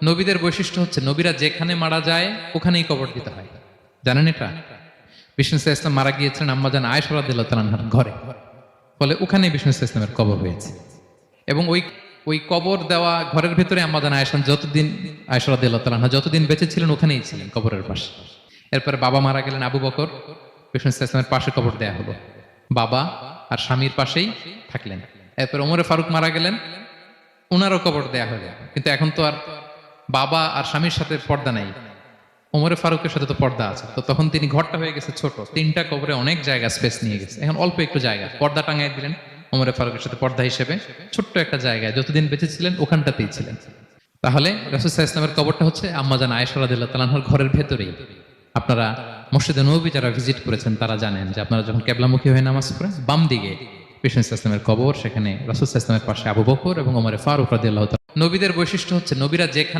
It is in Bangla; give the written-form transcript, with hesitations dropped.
নবীদের বৈশিষ্ট্য হচ্ছে নবীরা যেখানে মারা যায় ওখানেই কবর দিতে হয়। জানেন এটা? বিষ্ণু ইসলাম মারা গিয়েছিলেন আম্মাজান আয়েশা রাদিয়াল্লাহু তাআলা আনহার ঘরে, ফলে ওখানেই বিষ্ণু ইসলামের কবর হয়েছে। এবং ওই ওই কবর দেওয়া ঘরের ভিতরে আম্মাজান আয়েশা রাদিয়াল্লাহু তাআলা আনহা যতদিন বেঁচে ছিলেন ওখানেই ছিলেন কবরের পাশে। এরপরে বাবা মারা গেলেন আবু বকর, বিষ্ণু ইসলামের পাশে কবর দেয়া হলো, বাবা আর স্বামীর পাশেই থাকলেন। এরপর ওমরে ফারুক মারা গেলেন, ওনারও কবর দেয়া হলো। কিন্তু এখন তো আর বাবা আর স্বামীর সাথে পর্দা নাই, ওমরে ফারুকের সাথে তো পর্দা আছে। তো তখন তিনি ঘরটা হয়ে গেছে ছোট, 3টা কবরে অনেক জায়গা স্পেস নিয়ে গেছে। এখন অল্প একটু জায়গা পর্দা টাঙাই দিলেন ওমরে ফারুকের সাথে পর্দা হিসেবে, ছোট্ট একটা জায়গায় যতদিন বেঁচে ছিলেন ওখানটাতেই ছিলেন। তাহলে রাসূল সাল্লাল্লাহু আলাইহি ওয়াসাল্লামের কবরটা হচ্ছে আম্মাজান আয়েশা রাদিয়াল্লাহু তাআলা আনহার ঘরের ভেতরেই। আপনারা মসজিদে নববী যারা ভিজিট করেছেন তারা জানেন যে আপনারা যখন কিবলামুখী হয়ে নামাজ পড়েন বাম দিকে বিষ্ণু ইসলামের কবর, সেখানে রাসূল সাল্লাল্লাহু আলাইহি ওয়াসাল্লামের পাশে আবু বকর এবং ওমরে ফারুক রাদিয়াল্লাহু তাআলা। নবীদের বৈশিষ্ট্য হচ্ছে নবীরা যেখানে